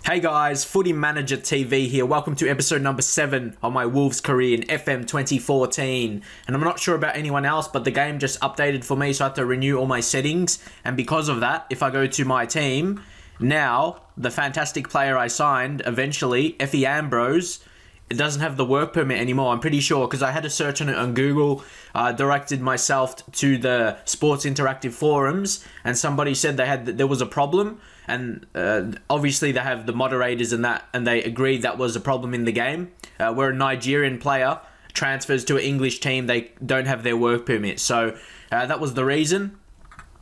Hey guys, Footy Manager TV here. Welcome to episode number 7 of my Wolves career in FM 2014. And I'm not sure about anyone else, but the game just updated for me, so I have to renew all my settings. And because of that, if I go to my team, now the fantastic player I signed eventually, Effie Ambrose, it doesn't have the work permit anymore. I'm pretty sure because I had a search on it on Google. Directed myself to the Sports Interactive forums, and somebody said there was a problem. And obviously they have the moderators and that, and they agreed that was a problem in the game. Where a Nigerian player transfers to an English team, they don't have their work permit. So that was the reason.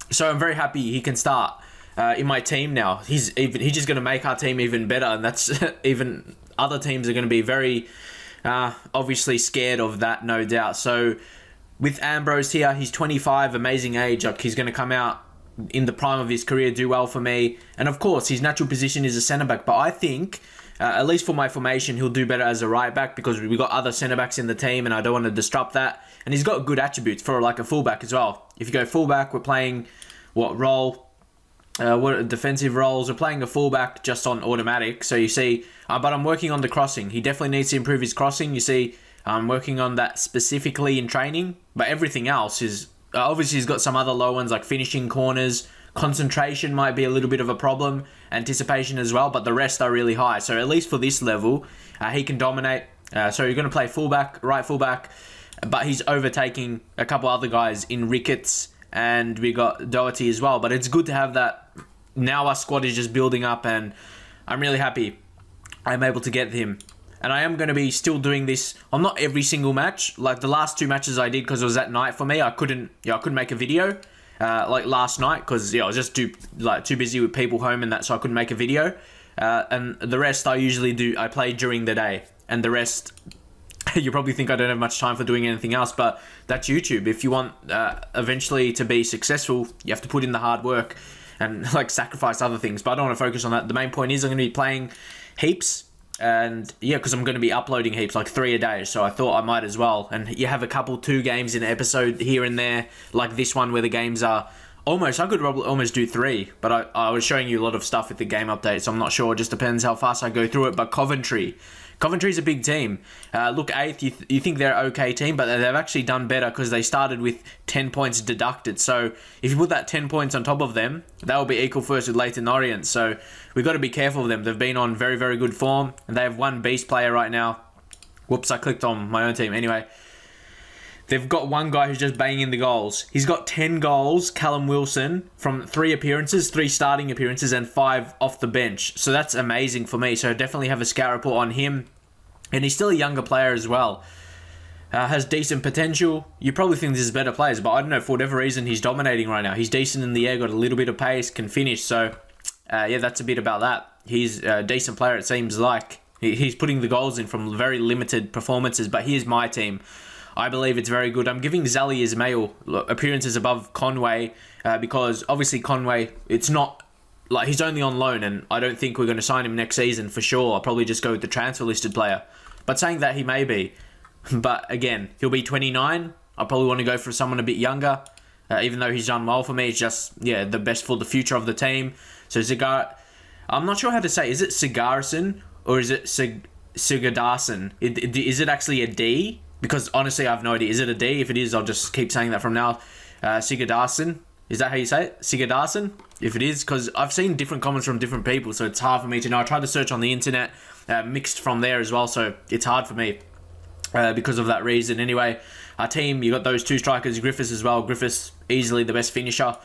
So I'm very happy he can start in my team now. He's just going to make our team even better, and that's even other teams are going to be very obviously scared of that, no doubt. So with Ambrose here, he's 25, amazing age. Like, he's going to come out in the prime of his career, do well for me. And of course, his natural position is a centre-back. But I think, at least for my formation, he'll do better as a right-back because we've got other centre-backs in the team and I don't want to disrupt that. And he's got good attributes for like a full-back as well. If you go full-back, we're playing what role? What defensive roles? We're playing a full-back just on automatic. So you see, but I'm working on the crossing. He definitely needs to improve his crossing. You see, I'm working on that specifically in training. But everything else is... obviously, he's got some other low ones like finishing corners. Concentration might be a little bit of a problem. Anticipation as well, but the rest are really high. So at least for this level, he can dominate. So you're going to play fullback, right fullback, but he's overtaking a couple other guys in Ricketts, and we got Doherty as well. But it's good to have that. Now our squad is just building up, and I'm really happy I'm able to get him. And I am going to be still doing this on not every single match. Like the last 2 matches I did because it was at night for me. I couldn't make a video like last night because I was just too busy with people home and that, so I couldn't make a video. And the rest I usually do. I play during the day, and the rest you probably think I don't have much time for doing anything else, but that's YouTube. If you want eventually to be successful, you have to put in the hard work and like sacrifice other things. But I don't want to focus on that. The main point is I'm going to be playing heaps. And yeah, because I'm going to be uploading heaps, like 3 a day, so I thought I might as well. And you have a couple 2 games in an episode here and there, like this one where the games are almost, I could probably almost do 3, but I was showing you a lot of stuff with the game update, so I'm not sure. It just depends how fast I go through it. But Coventry's a big team. Look, 8th, you think they're an okay team, but they've actually done better because they started with 10 points deducted. So if you put that 10 points on top of them, that will be equal first with Leyton Orient. So we've got to be careful of them. They've been on very, very good form, and they have one beast player right now. Whoops, I clicked on my own team. Anyway, they've got one guy who's just banging the goals. He's got 10 goals, Callum Wilson, from 3 appearances, 3 starting appearances, and 5 off the bench. So that's amazing for me. So definitely have a scout report on him. And he's still a younger player as well. Has decent potential. You probably think this is better players, but I don't know, for whatever reason, he's dominating right now. He's decent in the air, got a little bit of pace, can finish. So, yeah, that's a bit about that. He's a decent player, it seems like. He's putting the goals in from very limited performances, but here's my team. I believe it's very good. I'm giving Zali Ismail appearances above Conway because obviously Conway, it's not like he's only on loan, and I don't think we're going to sign him next season for sure. I'll probably just go with the transfer listed player. But saying that, he may be. But again, he'll be 29. I probably want to go for someone a bit younger, even though he's done well for me. It's just, yeah, the best for the future of the team. So I'm not sure how to say. Is it Sigarson or is it Sigardason? Is it actually a D? Because honestly, I have no idea. Is it a D? If it is, I'll just keep saying that from now. Sigardason. Is that how you say it? Sigardason? If it is, because I've seen different comments from different people, so it's hard for me to know. I tried to search on the internet, mixed from there as well, so it's hard for me because of that reason. Anyway, our team, you got those 2 strikers, Griffiths as well. Griffiths, easily the best finisher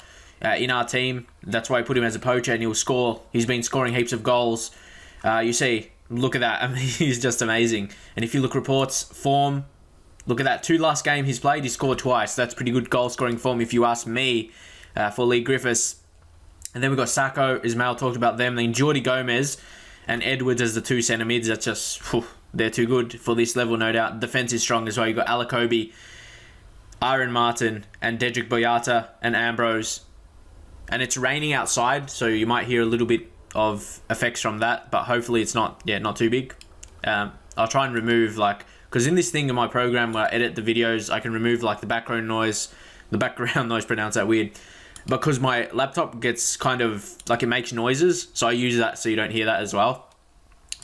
in our team. That's why I put him as a poacher, and he'll score. He's been scoring heaps of goals. You see, look at that. I mean, he's just amazing. And if you look reports, form, look at that. 2 last game he's played, he scored twice. That's pretty good goal-scoring form if you ask me for Lee Griffiths. And then we've got Sacco, Ismail talked about them. Then Jordi Gomez and Edwards as the 2 centre mids. That's just, they're too good for this level, no doubt. Defence is strong as well. You've got Alakobi, Aaron Martin, and Dedrick Boyata, and Ambrose. And it's raining outside, so you might hear a little bit of effects from that, but hopefully it's not too big. I'll try and remove, because in this thing in my program where I edit the videos, I can remove, the background noise, pronounce that weird. Because my laptop gets kind of, it makes noises, so I use that so you don't hear that as well.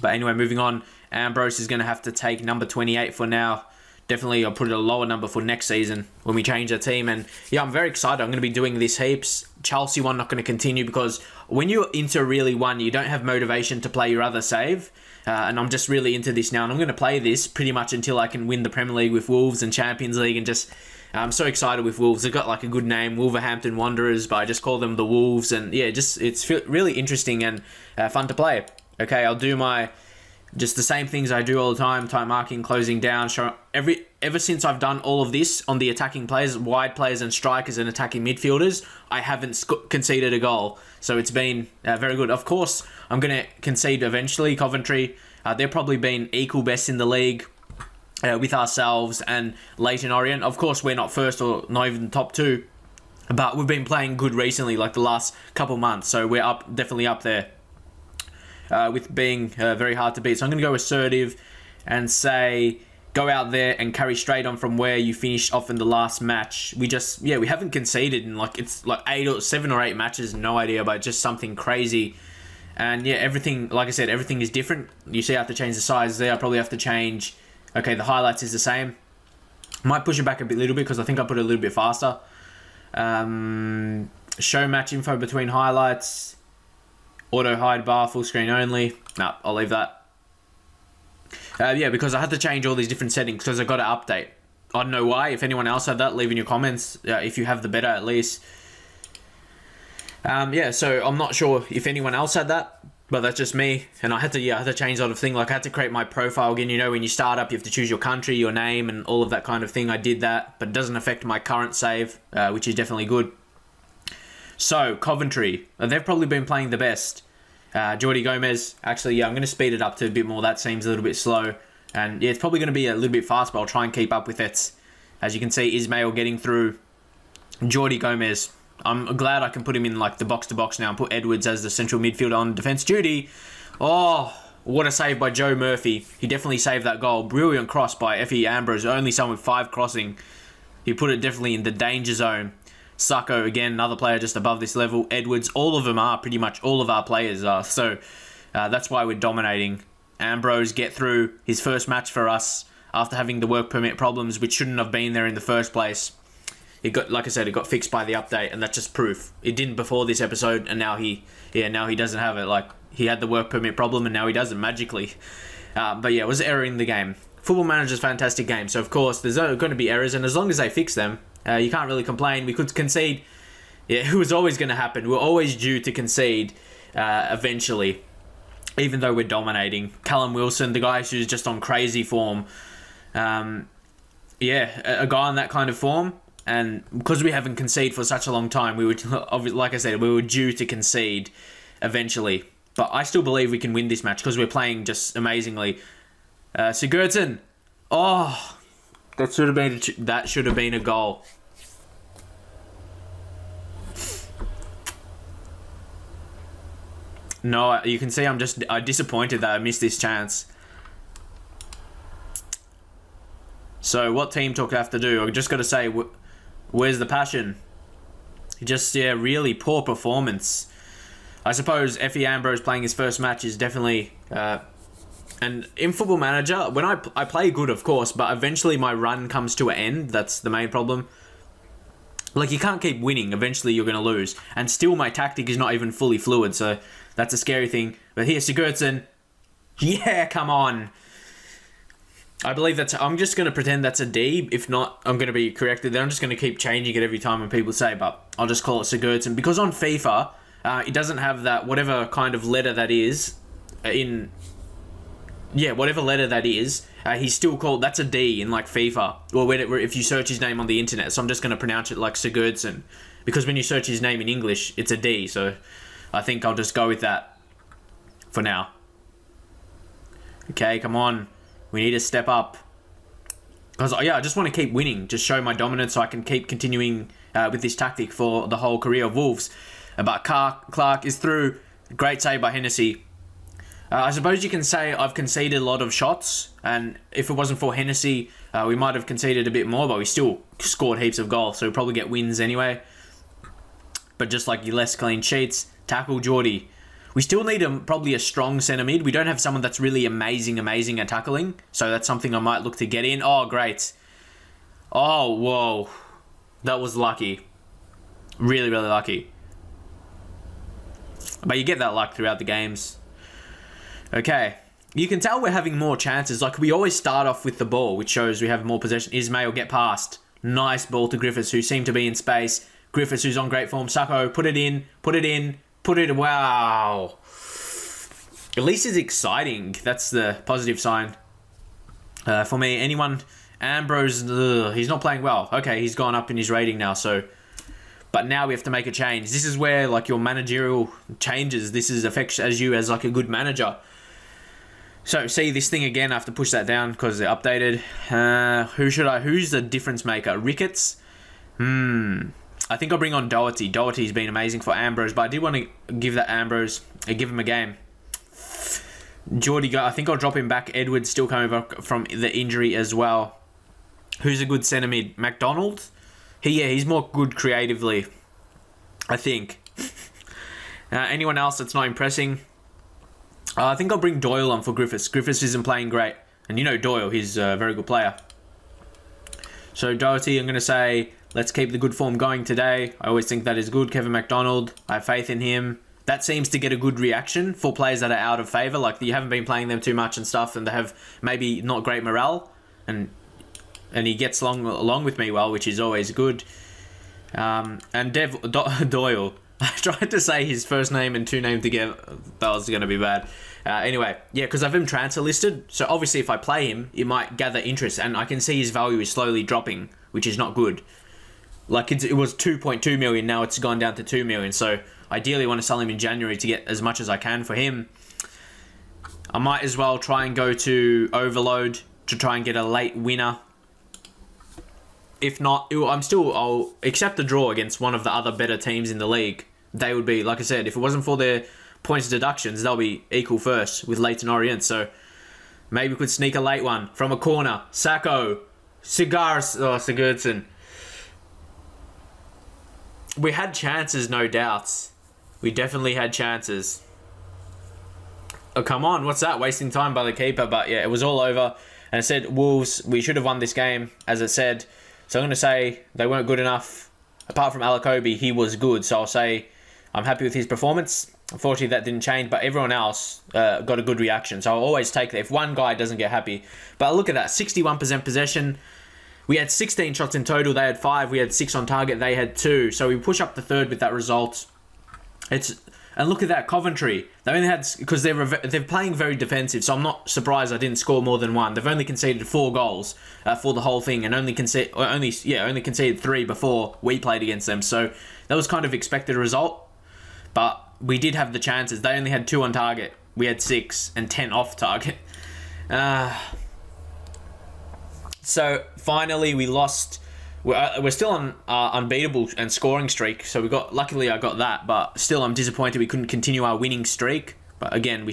But anyway, moving on. Ambrose is going to have to take number 28 for now. Definitely, I'll put it a lower number for next season when we change our team. And yeah, I'm very excited. I'm going to be doing this heaps. Chelsea one, not going to continue because when you're into really one, you don't have motivation to play your other save. And I'm just really into this now. And I'm going to play this pretty much until I can win the Premier League with Wolves and Champions League. And just, I'm so excited with Wolves. They've got like a good name, Wolverhampton Wanderers, but I just call them the Wolves. And yeah, just it's really interesting and fun to play. Okay, I'll do my... just the same things I do all the time marking, closing down. Ever since I've done all of this on the attacking players, wide players and strikers and attacking midfielders, I haven't conceded a goal. So it's been very good. Of course, I'm going to concede eventually. Coventry, they've probably been equal best in the league with ourselves and Leyton Orient. Of course, we're not first or not even top two, but we've been playing good recently, like the last couple months. So we're definitely up there. With being very hard to beat. So I'm going to go assertive and say go out there and carry straight on from where you finished off in the last match. We haven't conceded in it's like 7 or 8 matches, no idea, but just something crazy. And yeah, everything, like I said, everything is different. You see I have to change the size there. I probably have to change, okay, the highlights is the same. Might push it back a little bit because I think I put it a little bit faster. Show match info between highlights. Auto hide bar, full screen only. No, I'll leave that. Yeah, because I had to change all these different settings because I got to update. I don't know why. If anyone else had that, leave in your comments. If you have the beta at least. Yeah, so I'm not sure if anyone else had that, but that's just me. And I had to change a lot of things. Like I had to create my profile again. You know, when you start up, you have to choose your country, your name, and all of that kind of thing. I did that, but it doesn't affect my current save, which is definitely good. So, Coventry. They've probably been playing the best. Jordi Gomez. Actually, yeah, I'm going to speed it up to a bit more. That seems a little bit slow. And yeah, it's probably going to be a little bit fast, but I'll try and keep up with it. As you can see, Ismail getting through. Jordi Gomez. I'm glad I can put him in like the box-to-box now and put Edwards as the central midfielder on defence duty. Oh, what a save by Joe Murphy. He definitely saved that goal. Brilliant cross by Effie Ambrose. Only someone with 5 crossing. He put it definitely in the danger zone. Sacco, again, another player just above this level. Edwards, all of them are, pretty much all of our players are. So that's why we're dominating. Ambrose get through his first match for us after having the work permit problems, which shouldn't have been there in the first place. It got, like I said, it got fixed by the update, and that's just proof. It didn't before this episode, and now he doesn't have it. Like, he had the work permit problem, and now he does it magically. But yeah, it was an error in the game. Football Manager's a fantastic game, so of course, there's going to be errors, and as long as they fix them, you can't really complain. We could concede. Yeah, it was always going to happen. We're always due to concede eventually, even though we're dominating. Callum Wilson, the guy who's just on crazy form. Yeah, a guy on that kind of form. And because we haven't conceded for such a long time, we would, like I said, we were due to concede eventually. But I still believe we can win this match because we're playing just amazingly. Sigurdsson. Oh, that should have been a goal. No, you can see I'm disappointed that I missed this chance. So what team talk I have to do? I just got to say, where's the passion? Just, yeah, really poor performance. I suppose Effie Ambrose playing his first match is definitely... and in Football Manager, when I play good, of course, but eventually my run comes to an end. That's the main problem. Like, you can't keep winning. Eventually, you're going to lose. And still, my tactic is not even fully fluid, so that's a scary thing. But here, Sigurdsson. Yeah, come on. I believe that's... I'm just going to pretend that's a D. If not, I'm going to be corrected. Then I'm just going to keep changing it every time when people say, but I'll just call it Sigurdsson. Because on FIFA, it doesn't have that, whatever kind of letter that is, in... Yeah, whatever letter that is, he's still called... That's a D in, like, FIFA. Or if you search his name on the internet. So I'm just going to pronounce it like Sigurdsson. Because when you search his name in English, it's a D. So I think I'll just go with that for now. Okay, come on. We need to step up. Because, yeah, I just want to keep winning. Just show my dominance so I can keep continuing with this tactic for the whole career of Wolves. But Clark is through. Great save by Hennessy. I suppose you can say I've conceded a lot of shots, and if it wasn't for Hennessy, we might have conceded a bit more, but we still scored heaps of goals, so we'll probably get wins anyway. But just like your less clean sheets, tackle Geordie. We still need probably a strong centre mid. We don't have someone that's really amazing at tackling. So that's something I might look to get in. Oh, great. Oh, whoa. That was lucky. Really, really lucky. But you get that luck throughout the games. Okay. You can tell we're having more chances. Like, we always start off with the ball, which shows we have more possession. Ismail get past. Nice ball to Griffiths, who seemed to be in space. Griffiths, who's on great form. Sacco, put it in. Wow. At least it's exciting. That's the positive sign. For me, anyone... Ambrose, he's not playing well. Okay, he's gone up in his rating now, so... But now we have to make a change. This is where, like, your managerial changes. This is affects as you as, like, a good manager. So, see, this thing again, I have to push that down because they're updated. Who's the difference maker? Ricketts? I think I'll bring on Doherty. Doherty's been amazing for Ambrose, but I did want to give that Ambrose, give him a game. Geordie, I think I'll drop him back. Edwards still coming back from the injury as well. Who's a good centre mid? McDonald? He's more good creatively, I think. Anyone else that's not impressing? I think I'll bring Doyle on for Griffiths. Griffiths isn't playing great. And you know Doyle, he's a very good player. So Doherty, I'm going to say, let's keep the good form going today. I always think that is good. Kevin McDonald, I have faith in him. That seems to get a good reaction for players that are out of favour. Like, you haven't been playing them too much and stuff, and they have maybe not great morale. And he gets along with me well, which is always good. And Doyle. I tried to say his first name and two names together. That was going to be bad. Anyway, yeah, because I've him transfer listed. So obviously if I play him, it might gather interest. And I can see his value is slowly dropping, which is not good. Like, it was 2.2 million. Now it's gone down to 2 million. So ideally I want to sell him in January to get as much as I can for him. I might as well try and go to Overload to try and get a late winner. If not, I'll accept the draw against one of the other better teams in the league. They would be, like I said, if it wasn't for their points deductions, they'll be equal first with Leyton Orient. So maybe we could sneak a late one from a corner. Sacco, Sigurdsson. We had chances, no doubts. We definitely had chances. Oh, come on, what's that? Wasting time by the keeper. But yeah, it was all over. And I said, Wolves, we should have won this game, as I said. So I'm going to say they weren't good enough. Apart from Alakobi, he was good. So I'll say I'm happy with his performance. Unfortunately, that didn't change. But everyone else got a good reaction. So I'll always take that if one guy doesn't get happy. But look at that, 61% possession. We had 16 shots in total. They had 5. We had 6 on target. They had 2. So we push up the third with that result. And look at that, Coventry. They only had, because they're playing very defensive, so I'm not surprised I didn't score more than 1. They've only conceded 4 goals for the whole thing, and only conceded 3 before we played against them. So that was kind of expected result, but we did have the chances. They only had 2 on target. We had 6 and 10 off target. So finally we lost. We're still on unbeatable and scoring streak, so luckily I got that, but still I'm disappointed we couldn't continue our winning streak. But again,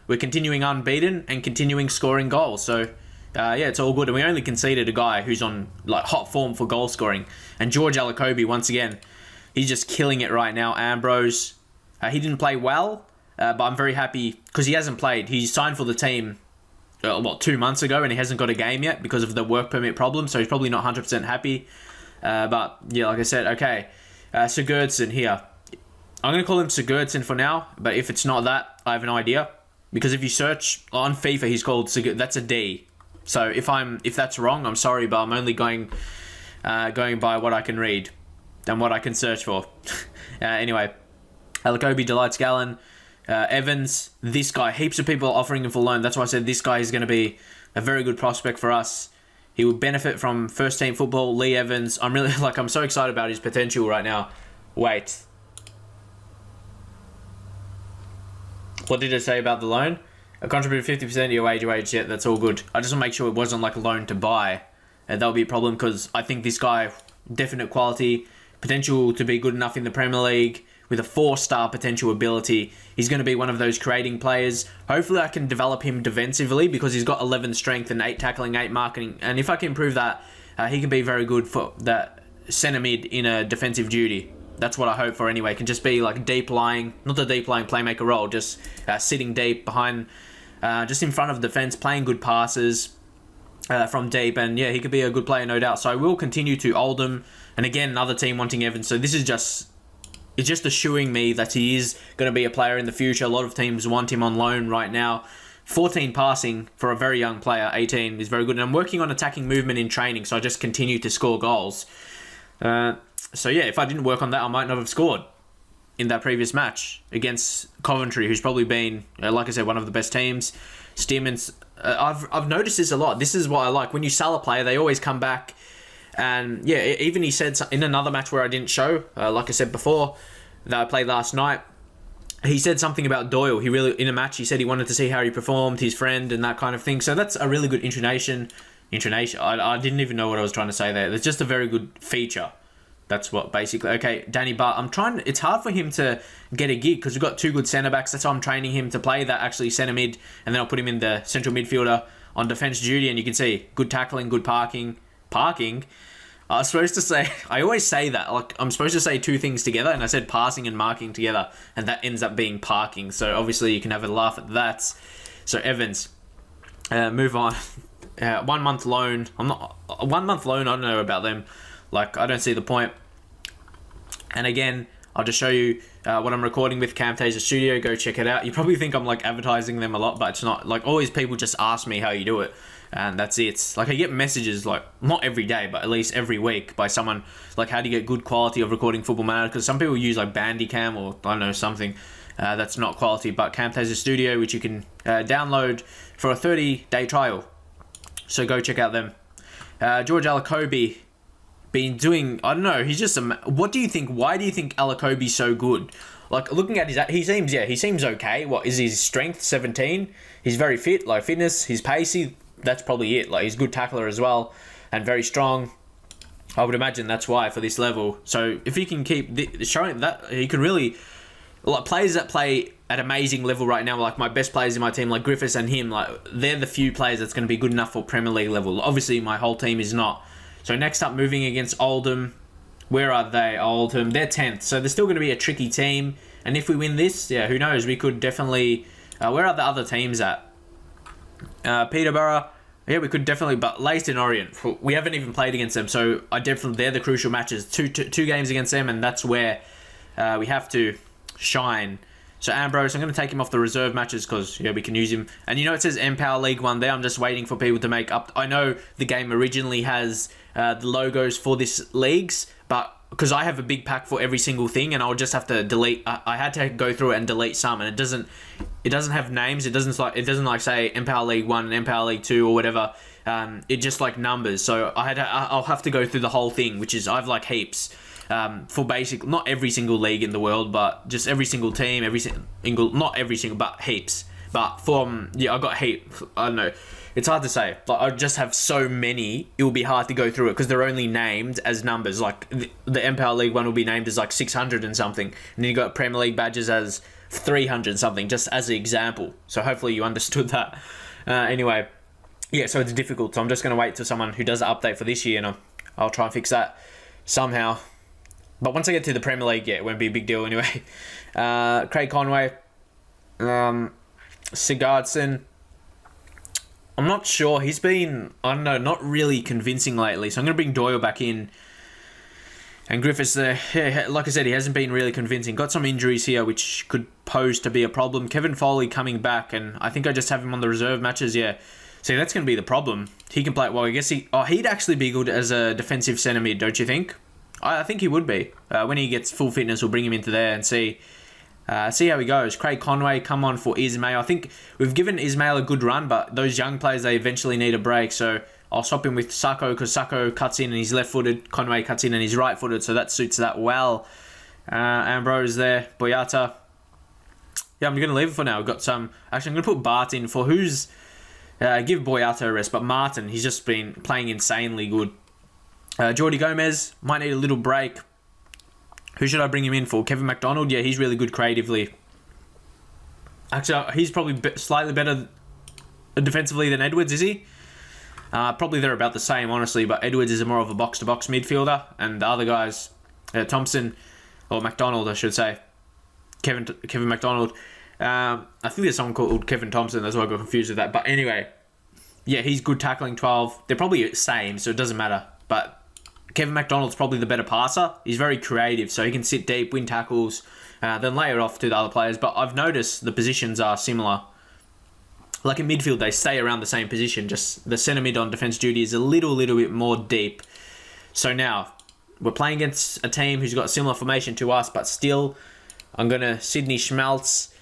we're continuing unbeaten and continuing scoring goals. So yeah, it's all good. And we only conceded a guy who's on like hot form for goal scoring. And George Alakobi, once again, he's just killing it right now. Ambrose, he didn't play well, but I'm very happy because he hasn't played. He signed for the team 2 months ago, and he hasn't got a game yet because of the work permit problem, so he's probably not 100% happy. But yeah, like I said, okay, Sigurdsson here. I'm going to call him Sigurdsson for now, but if it's not that, I have an idea. Because if you search on FIFA, he's called Sigurdsson. That's a D. So if that's wrong, I'm sorry, but I'm only going by what I can read and what I can search for. Anyway, Alakobi, Delights Gallon. Evans, this guy, heaps of people offering him for loan. That's why I said this guy is going to be a very good prospect for us. He will benefit from first team football. Lee Evans, I'm so excited about his potential right now. Wait, what did it say about the loan? I contributed 50% of your wage. Yeah, that's all good. I just want to make sure it wasn't like a loan to buy, and that would be a problem because I think this guy, definite quality, potential to be good enough in the Premier League. With a 4-star potential ability. He's going to be one of those creating players. Hopefully I can develop him defensively because he's got 11 strength and 8 tackling, 8 marking. And if I can improve that, he can be very good for that centre mid in a defensive duty. That's what I hope for anyway. Can just be like deep lying, not the deep lying playmaker role, just sitting deep behind, just in front of defense, playing good passes from deep. And yeah, he could be a good player, no doubt. So I will continue to Oldham. And again, another team wanting Evans. So this is it's just assuring me that he is going to be a player in the future. A lot of teams want him on loan right now. 14 passing for a very young player, 18 is very good. And I'm working on attacking movement in training, so I just continue to score goals. So yeah, if I didn't work on that, I might not have scored in that previous match against Coventry, who's probably been, like I said, one of the best teams. Stearman's, I've noticed this a lot. This is what I like. When you sell a player, they always come back. And yeah, even he said in another match where I didn't show, like I said before, that I played last night, he said something about Doyle. He really, in a match, he said he wanted to see how he performed, his friend, and that kind of thing. So that's a really good intonation. I didn't even know what I was trying to say there. It's just a very good feature. That's what basically. Okay, Danny Butt. It's hard for him to get a gig because we've got two good centre backs. That's why I'm training him to play that actually centre mid, and then I'll put him in the central midfielder on defence duty. And you can see good tackling, good parking. I was supposed to say, I always say that, like I'm supposed to say two things together, and I said passing and marking together, and that ends up being parking. So obviously you can have a laugh at that. So Evans, move on. 1 month loan. I'm not 1 month loan. I don't know about them. Like I don't see the point. And again, I'll just show you what I'm recording with Camtasia Studio. Go check it out. You probably think I'm like advertising them a lot, but it's not. Like always, people just ask me how you do it. And that's it. Like I get messages like not every day, but at least every week by someone like how do you get good quality of recording Football Manager? Because some people use like Bandicam or I don't know something that's not quality. But Camtasia Studio, which you can download for a 30-day trial. So go check out them. George Alakobi been doing. I don't know. He's just what do you think? Why do you think Alakobi's so good? Like looking at he seems okay. What is his strength? 17. He's very fit. Like fitness, he's pacey. That's probably it. Like he's a good tackler as well and very strong. I would imagine that's why for this level. So if he can keep showing that, he can really like players that play at amazing level right now. Like my best players in my team, like Griffiths and him, like they're the few players that's going to be good enough for Premier League level. Obviously, my whole team is not. So next up, moving against Oldham. Where are they? Oldham. They're 10th. So they're still going to be a tricky team. And if we win this, yeah, who knows? We could definitely. Where are the other teams at? Peterborough, yeah, we could definitely, but Leicester and Orient, we haven't even played against them, so they're the crucial matches. Two games against them, and that's where we have to shine. So Ambrose, I'm going to take him off the reserve matches because yeah, we can use him. And you know it says Empower League 1 there. I'm just waiting for people to make up. I know the game originally has the logos for this leagues, but because I have a big pack for every single thing, and I'll just have to delete. I had to go through it and delete some, and it doesn't have names. It doesn't like say Empower League 1 and Empower League 2 or whatever. It just like numbers. So I'll have to go through the whole thing, which is I've like heaps. For basic, not every single league in the world, but just every single team, not every single, but heaps. But I got heaps. I don't know. It's hard to say. Like I just have so many, it will be hard to go through it because they're only named as numbers. Like the Empower League 1 will be named as like 600 and something, and then you got Premier League badges as 300 something, just as an example. So hopefully you understood that. Anyway, yeah. So it's difficult. So I'm just gonna wait till someone who does an update for this year, and I'll try and fix that somehow. But once I get to the Premier League, yeah, it won't be a big deal anyway. Craig Conway, Sigurdsson. I'm not sure. He's been, I don't know, not really convincing lately. So I'm going to bring Doyle back in. And Griffiths there, yeah, like I said, he hasn't been really convincing. Got some injuries here, which could pose to be a problem. Kevin Foley coming back, and I think I just have him on the reserve matches, yeah. See, that's going to be the problem. He can play, well, I guess he'd actually be good as a defensive centre mid, don't you think? I think he would be. When he gets full fitness, we'll bring him into there and see how he goes. Craig Conway, come on for Ismail. I think we've given Ismail a good run, but those young players, they eventually need a break. So I'll swap him with Sacco because Sacco cuts in and he's left-footed. Conway cuts in and he's right-footed, so that suits that well. Ambrose there. Boyata. Yeah, I'm going to leave it for now. We've got some... Actually, I'm going to put Bart in for who's... give Boyata a rest, but Martin, he's just been playing insanely good. Jordi Gomez might need a little break. Who should I bring him in for? Kevin McDonald? Yeah, he's really good creatively. Actually, he's probably slightly better defensively than Edwards, is he? Probably they're about the same, honestly, but Edwards is more of a box-to-box midfielder, and the other guys, Thompson, Or McDonald, I should say. Kevin McDonald. I think there's someone called Kevin Thompson. That's why I got confused with that. But anyway, yeah, he's good tackling 12. They're probably the same, so it doesn't matter. But Kevin McDonald's probably the better passer. He's very creative, so he can sit deep, win tackles, then lay it off to the other players. But I've noticed the positions are similar. Like in midfield, they stay around the same position. Just the centre mid on defence duty is a little bit more deep. So now, we're playing against a team who's got similar formation to us, but still, I'm going to Sydney Schmaltz.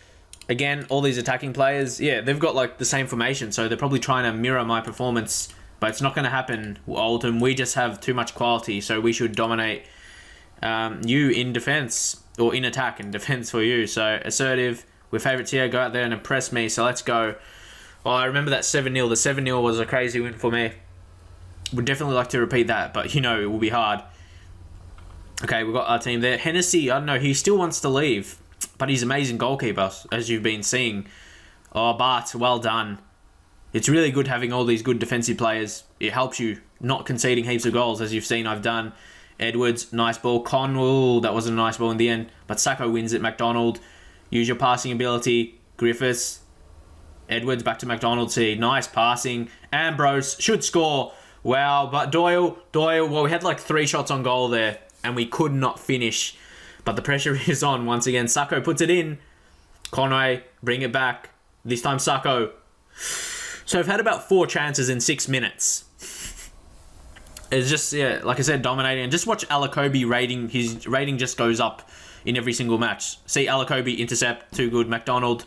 Again, all these attacking players, yeah, they've got like the same formation, so they're probably trying to mirror my performance, but it's not going to happen, Oldham. We just have too much quality, so we should dominate you in defence, or in attack and defence for you. So, assertive, we're favourites here, go out there and impress me, so let's go. Oh, I remember that 7-0. The 7-0 was a crazy win for me. Would definitely like to repeat that, but you know it will be hard. Okay, we've got our team there. Hennessy, I don't know, he still wants to leave, but he's an amazing goalkeeper, as you've been seeing. Oh, Bart, well done. It's really good having all these good defensive players. It helps you not conceding heaps of goals, as you've seen I've done. Edwards, nice ball. Conwell, that wasn't a nice ball in the end, but Sacco wins it. McDonald, use your passing ability. Griffiths, Edwards back to McDonald. See, nice passing. Ambrose should score. Wow, but Doyle, well, we had like 3 shots on goal there, and we could not finish. But the pressure is on once again. Sacco puts it in. Conway, bring it back. This time Sacco. So I've had about 4 chances in 6 minutes. It's just, yeah, like I said, dominating. And just watch Alakobi rating. His rating just goes up in every single match. See, Alakobi intercept, too good. McDonald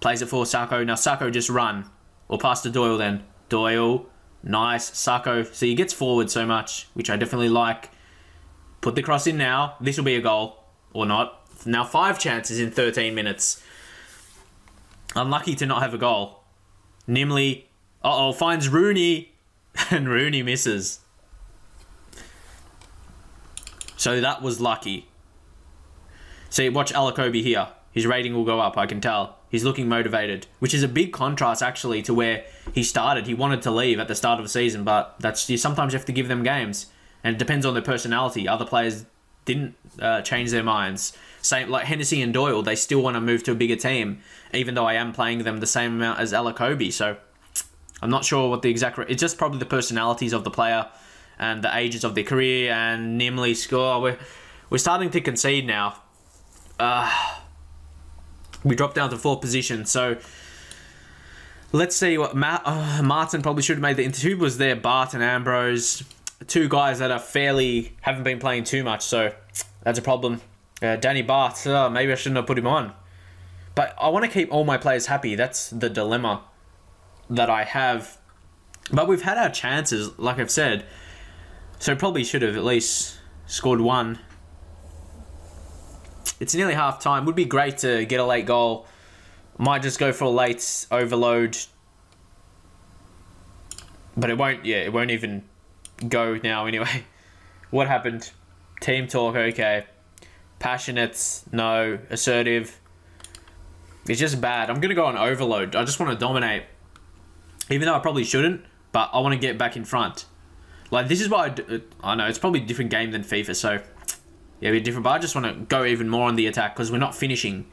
plays it for Sacco. Now Sacco just run. Or pass to Doyle then. Doyle, nice. Sacco, see, he gets forward so much, which I definitely like. Put the cross in now. This will be a goal. Or not. Now 5 chances in 13 minutes. Unlucky to not have a goal. Nimley, finds Rooney. And Rooney misses. So that was lucky. See, watch Alakobi here. His rating will go up, I can tell. He's looking motivated. Which is a big contrast, actually, to where he started. He wanted to leave at the start of the season, but sometimes you have to give them games. And it depends on their personality. Other players didn't change their minds. Same like Hennessy and Doyle, they still want to move to a bigger team, even though I am playing them the same amount as Alakobi. So I'm not sure what the exact... It's just probably the personalities of the player and the ages of their career. And Nimley score. We're starting to concede now. We dropped down to 4th position. So let's see what Martin probably should have made. The interview was there. Bart and Ambrose, 2 guys that are haven't been playing too much, so that's a problem. Danny Bart, maybe I shouldn't have put him on. But I want to keep all my players happy. That's the dilemma that I have. But we've had our chances, like I've said. So probably should have at least scored 1. It's nearly half time. Would be great to get a late goal. Might just go for a late overload. But it won't even go now anyway. What happened? Team talk, okay. Passionate, no. Assertive. It's just bad. I'm going to go on overload. I just want to dominate. Even though I probably shouldn't, but I want to get back in front. Like, this is what I know, it's probably a different game than FIFA, so yeah, it'll be different, but I just want to go even more on the attack because we're not finishing.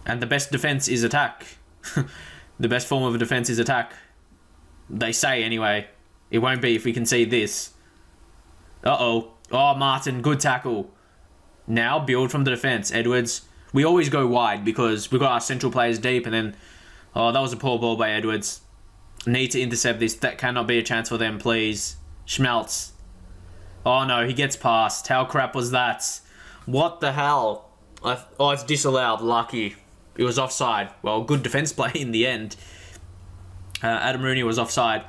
And the best defense is attack. The best form of defense is attack. They say anyway. It won't be if we can see this. Uh-oh. Oh, Martin, good tackle. Now build from the defense. Edwards. We always go wide because we've got our central players deep, and then... Oh, that was a poor ball by Edwards. Need to intercept this. That cannot be a chance for them, please. Schmaltz. Oh, no, he gets past. How crap was that? What the hell? Oh, it's disallowed. Lucky. It was offside. Well, good defense play in the end. Adam Rooney was offside.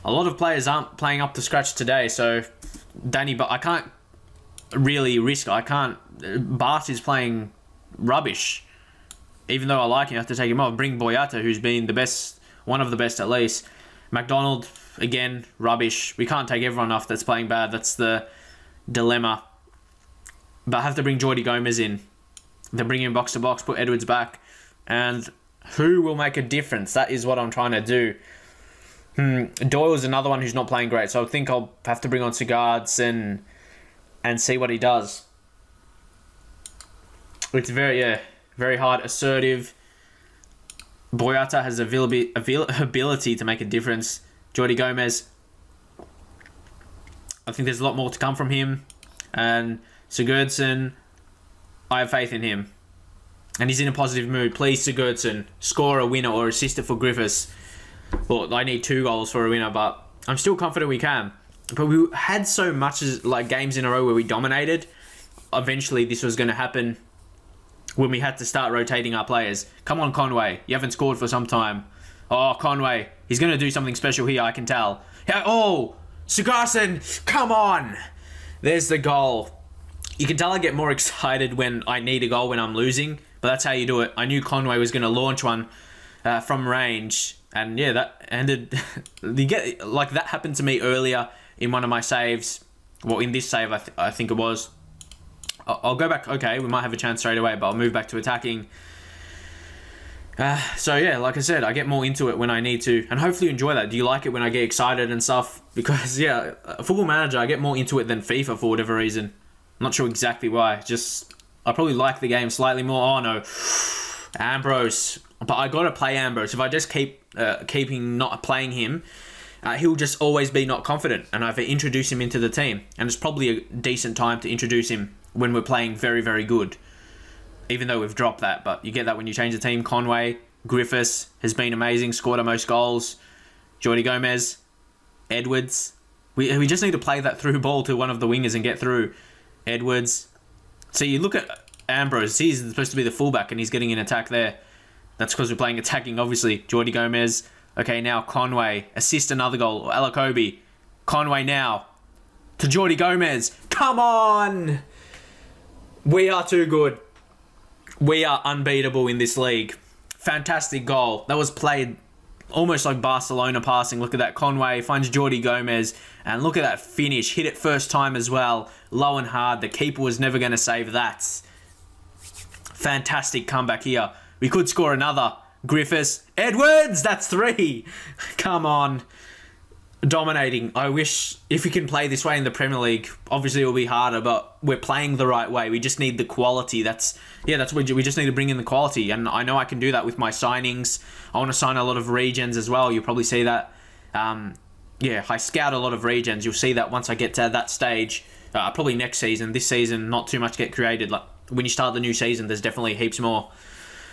A lot of players aren't playing up to scratch today, so... Danny, but I can't really risk. Bart is playing rubbish. Even though I like him, I have to take him off. Bring Boyata, who's been the best, one of the best at least. McDonald, again, rubbish. We can't take everyone off that's playing bad. That's the dilemma. But I have to bring Jordi Gomez in. Then bring him box to box, put Edwards back. And who will make a difference? That is what I'm trying to do. Doyle's another one who's not playing great, so I think I'll have to bring on Cigards and and see what he does. It's very hard, assertive. Boyata has ability to make a difference. Jordi Gomez, I think there's a lot more to come from him. And Sigurdsson, I have faith in him. And he's in a positive mood. Please, Sigurdsson, score a winner or assist it for Griffiths. Well, I need 2 goals for a winner, but I'm still confident we can. But we had so much as like games in a row where we dominated. Eventually, this was going to happen when we had to start rotating our players. Come on, Conway. You haven't scored for some time. Oh, Conway. He's going to do something special here, I can tell. Oh, Sigurdsson, come on. There's the goal. You can tell I get more excited when I need a goal when I'm losing, but that's how you do it. I knew Conway was going to launch one from range, and yeah, that ended. That happened to me earlier in one of my saves. Well, in this save, I think it was. I'll go back. Okay, we might have a chance straight away, but I'll move back to attacking. So yeah, like I said, I get more into it when I need to, and hopefully you enjoy that. Do you like it when I get excited and stuff? Because yeah, Football Manager, I get more into it than FIFA for whatever reason. I'm not sure exactly why. Just I probably like the game slightly more. Oh no, Ambrose. But I gotta play Ambrose. If I just keeping not playing him, he'll just always be not confident, and I've introduced him into the team, and it's probably a decent time to introduce him when we're playing very, very good. Even though we've dropped that, but you get that when you change the team. Conway, Griffiths has been amazing, scored our most goals. Jordi Gomez, Edwards. We just need to play that through ball to one of the wingers and get through. Edwards. So you look at Ambrose, he's supposed to be the fullback and he's getting an attack there. That's because we're playing attacking, obviously. Jordi Gomez. Okay, now Conway. Assist another goal. Alakobi. Conway now. To Jordi Gomez. Come on! We are too good. We are unbeatable in this league. Fantastic goal. That was played almost like Barcelona passing. Look at that. Conway finds Jordi Gomez. And look at that finish. Hit it first time as well. Low and hard. The keeper was never going to save that. Fantastic comeback here. We could score another. Griffiths. Edwards! That's 3. Come on. Dominating. I wish if we can play this way in the Premier League, obviously it will be harder, but we're playing the right way. We just need the quality. That's what we just need to bring in the quality, and I know I can do that with my signings. I want to sign a lot of regions as well. You'll probably see that. Yeah, I scout a lot of regions. You'll see that once I get to that stage. Probably next season. This season, not too much get created. Like when you start the new season, there's definitely heaps more.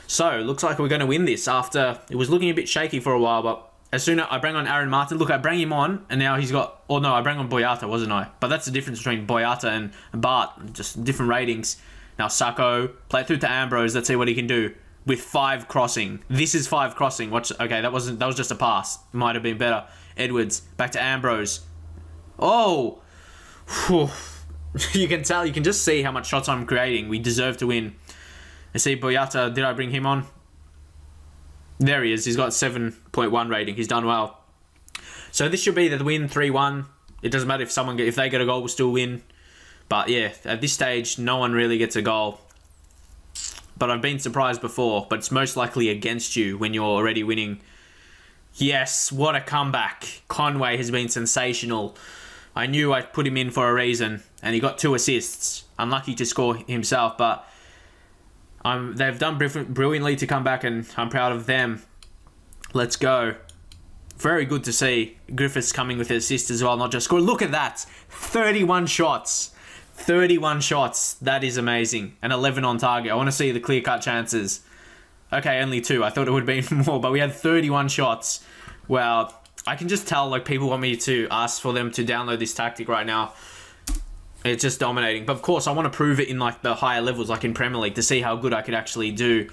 So looks like we're going to win this after it was looking a bit shaky for a while, but as soon as I bring on Aaron Martin, look, I bring him on, and now he's got... Oh, no, I bring on Boyata, wasn't I? But that's the difference between Boyata and Bart. Just different ratings. Now, Sacco, play it through to Ambrose. Let's see what he can do with 5 crossing. This is 5 crossing. Watch. Okay, that was just a pass. Might have been better. Edwards, back to Ambrose. Oh! Whew. You can tell, you can just see how much shots I'm creating. We deserve to win. Let's see, Boyata, did I bring him on? There he is. He's got 7.1 rating. He's done well. So this should be the win, 3-1. It doesn't matter if they get a goal, we'll still win. But yeah, at this stage, no one really gets a goal. But I've been surprised before. But it's most likely against you when you're already winning. Yes, what a comeback. Conway has been sensational. I knew I'd put him in for a reason. And he got 2 assists. Unlucky to score himself, but... they've done brilliantly to come back, and I'm proud of them. Let's go. Very good to see Griffiths coming with an assist as well, not just score. Look at that. 31 shots. 31 shots. That is amazing. And 11 on target. I want to see the clear-cut chances. Okay, only 2. I thought it would be more, but we had 31 shots. Wow. I can just tell, like, people want me to ask for them to download this tactic right now. It's just dominating. But of course, I want to prove it in like the higher levels, like in Premier League, to see how good I could actually do.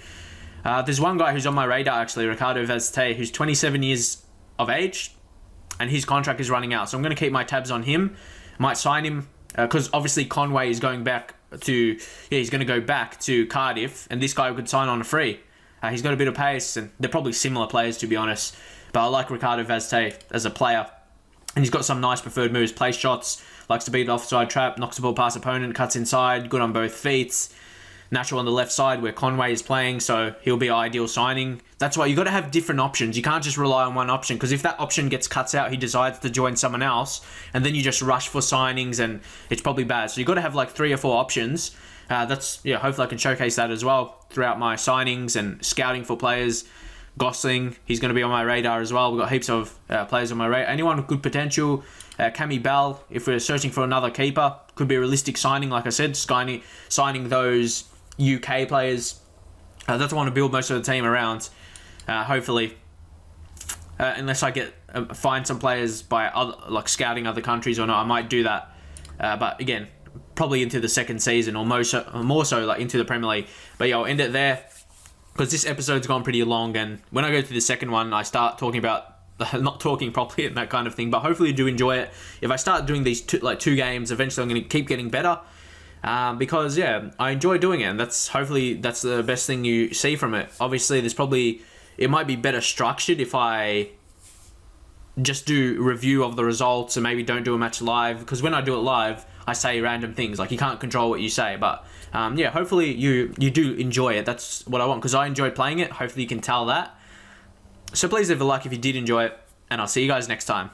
There's one guy who's on my radar, actually, Ricardo Vazte, who's 27 years of age, and his contract is running out. So I'm going to keep my tabs on him. Might sign him, because obviously Conway is going back to... Yeah, he's going to go back to Cardiff, and this guy could sign on a free. He's got a bit of pace, and they're probably similar players, to be honest. But I like Ricardo Vazte as a player. And he's got some nice preferred moves. Place shots, likes to beat offside trap, knocks the ball past opponent, cuts inside, good on both feet. natural on the left side where Conway is playing, so he'll be an ideal signing. That's why you got to have different options. You can't just rely on one option, because if that option gets cuts out, he decides to join someone else, and then you just rush for signings, and it's probably bad. So you got to have like 3 or 4 options. Hopefully I can showcase that as well throughout my signings and scouting for players. Gosling, he's going to be on my radar as well. We've got heaps of players on my radar. Anyone with good potential. Cammy Bell, if we're searching for another keeper, could be a realistic signing, like I said, signing those UK players. That's what I want to build most of the team around, hopefully. Unless I find some players by scouting other countries or not, I might do that. But again, probably into the second season or more so like into the Premier League. But yeah, I'll end it there because this episode's gone pretty long, and when I go to the second one, I start talking about not talking properly and that kind of thing. But hopefully you do enjoy it. If I start doing these 2 games, eventually I'm going to keep getting better. Because yeah, I enjoy doing it, and that's the best thing you see from it. Obviously, it might be better structured if I just do review of the results and maybe don't do a match live, because when I do it live, I say random things. Like, you can't control what you say, but yeah, hopefully you do enjoy it. That's what I want, because I enjoy playing it. Hopefully you can tell that. So please leave a like if you did enjoy it, and I'll see you guys next time.